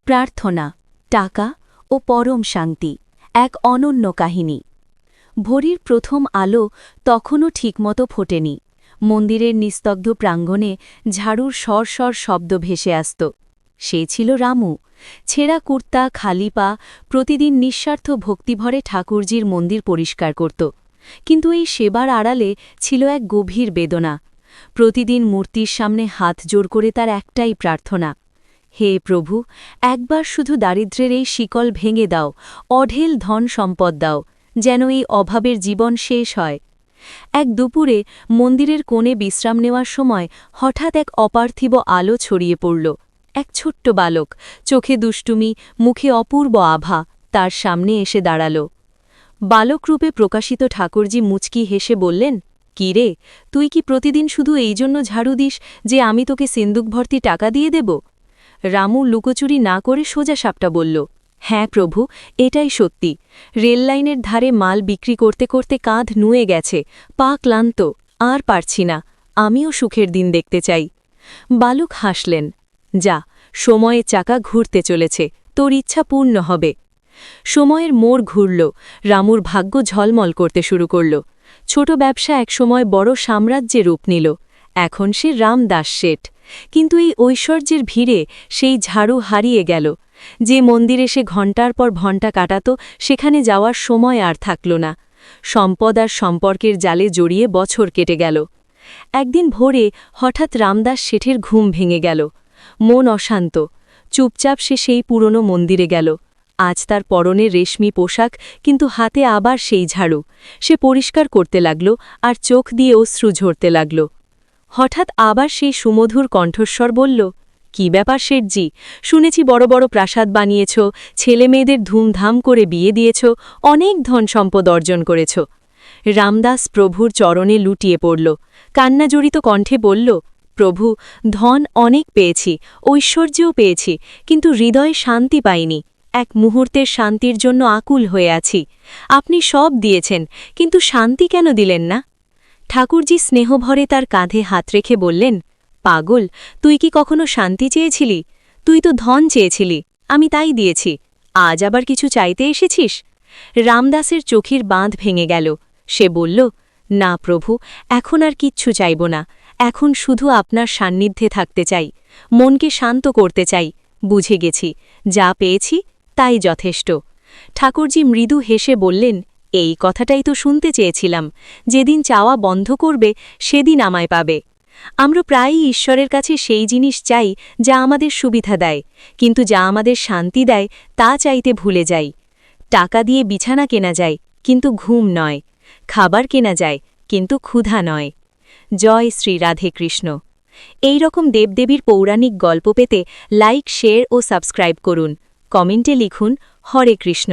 প্রার্থনা, টাকা ও পরম শান্তি, এক অনন্য কাহিনী। ভোরের প্রথম আলো তখনও ঠিকমতো ফোটেনি। মন্দিরের নিস্তব্ধ প্রাঙ্গণে ঝাড়ুর সরসর শব্দ ভেসে আসত। সে ছিল রামু। ছেঁড়া কুর্তা, খালি পা, প্রতিদিন নিঃস্বার্থ ভক্তিভরে ঠাকুরজির মন্দির পরিষ্কার করত। কিন্তু এই সেবার আড়ালে ছিল এক গভীর বেদনা। প্রতিদিন মূর্তির সামনে হাত জোর করে তার একটাই প্রার্থনা, হে প্রভু, একবার শুধু দারিদ্র্যের এই শিকল ভেঙে দাও, অঢেল ধন সম্পদ দাও, যেন এই অভাবের জীবন শেষ হয়। এক দুপুরে মন্দিরের কোণে বিশ্রাম নেওয়ার সময় হঠাৎ এক অপার্থিব আলো ছড়িয়ে পড়ল। এক ছোট্ট বালক, চোখে দুষ্টুমি, মুখে অপূর্ব আভা, তার সামনে এসে দাঁড়াল। বালকরূপে প্রকাশিত ঠাকুরজি মুচকি হেসে বললেন, কি রে, তুই কি প্রতিদিন শুধু এই জন্য ঝাড়ু দিস যে আমি তোকে সিন্দুক ভর্তি টাকা দিয়ে দেব? রামু লুকোচুরি না করে সোজা সাপটা বলল, হ্যাঁ প্রভু, এটাই সত্যি। রেললাইনের ধারে মাল বিক্রি করতে করতে কাঁধ নুয়ে গেছে, পা ক্লান্ত, আর পারছি না, আমিও সুখের দিন দেখতে চাই। বালক হাসলেন, যা, সময়ের চাকা ঘুরতে চলেছে, তোর ইচ্ছা পূর্ণ হবে। সময়ের মোড় ঘুরল, রামুর ভাগ্য ঝলমল করতে শুরু করল। ছোট ব্যবসা একসময় বড় সাম্রাজ্যে রূপ নিল। এখন সে রামদাস শেঠ। কিন্তু এই ঐশ্বর্যের ভিড়ে সেই ঝাড়ু হারিয়ে গেল। যে মন্দিরে সে ঘণ্টার পর ঘণ্টা কাটাত, সেখানে যাওয়ার সময় আর থাকল না। সম্পদ আর সম্পর্কের জালে জড়িয়ে বছর কেটে গেল। একদিন ভোরে হঠাৎ রামদাস শেঠের ঘুম ভেঙে গেল। মন অশান্ত। চুপচাপ সে সেই পুরনো মন্দিরে গেল। আজ তার পরনে রেশমি পোশাক, কিন্তু হাতে আবার সেই ঝাড়ু। সে পরিষ্কার করতে লাগল, আর চোখ দিয়ে অশ্রু ঝরতে লাগল। হঠাৎ আবার সেই সুমধুর কণ্ঠস্বর বলল, কি ব্যাপার শেঠজি, শুনেছি বড় বড় প্রাসাদ বানিয়েছ, ছেলে মেয়েদের ধুমধাম করে বিয়ে দিয়েছ, অনেক ধন সম্পদ অর্জন করেছ। রামদাস প্রভুর চরণে লুটিয়ে পড়ল, কান্নাজড়িত কণ্ঠে বলল, প্রভু, ধন অনেক পেয়েছি, ঐশ্বর্যও পেয়েছি, কিন্তু হৃদয়ে শান্তি পাইনি। এক মুহূর্তের শান্তির জন্য আকুল হয়ে আছি। আপনি সব দিয়েছেন, কিন্তু শান্তি কেন দিলেন না? ঠাকুরজি স্নেহভরে তার কাঁধে হাত রেখে বললেন, পাগল, তুই কি কখনো শান্তি চেয়েছিলি? তুই তো ধন চেয়েছিলি, আমি তাই দিয়েছি। আজ আবার কিছু চাইতে এসেছিস? রামদাসের চোখের বাঁধ ভেঙে গেল। সে বলল, না প্রভু, এখন আর কিচ্ছু চাইব না। এখন শুধু আপনার সান্নিধ্যে থাকতে চাই, মনকে শান্ত করতে চাই। বুঝে গেছি, যা পেয়েছি তাই যথেষ্ট। ঠাকুরজি মৃদু হেসে বললেন, এই কথাটাই তো শুনতে চেয়েছিলাম। যেদিন চাওয়া বন্ধ করবে, সেদিন আমায় পাবে। আমরা প্রায়ই ঈশ্বরের কাছে সেই জিনিস চাই যা আমাদের সুবিধা দেয়, কিন্তু যা আমাদের শান্তি দেয় তা চাইতে ভুলে যাই। টাকা দিয়ে বিছানা কেনা যায়, কিন্তু ঘুম নয়। খাবার কেনা যায়, কিন্তু ক্ষুধা নয়। জয় শ্রী রাধে কৃষ্ণ। এই রকম দেবদেবীর পৌরাণিক গল্প পেতে লাইক, শেয়ার ও সাবস্ক্রাইব করুন। কমেন্টে লিখুন, হরে কৃষ্ণ।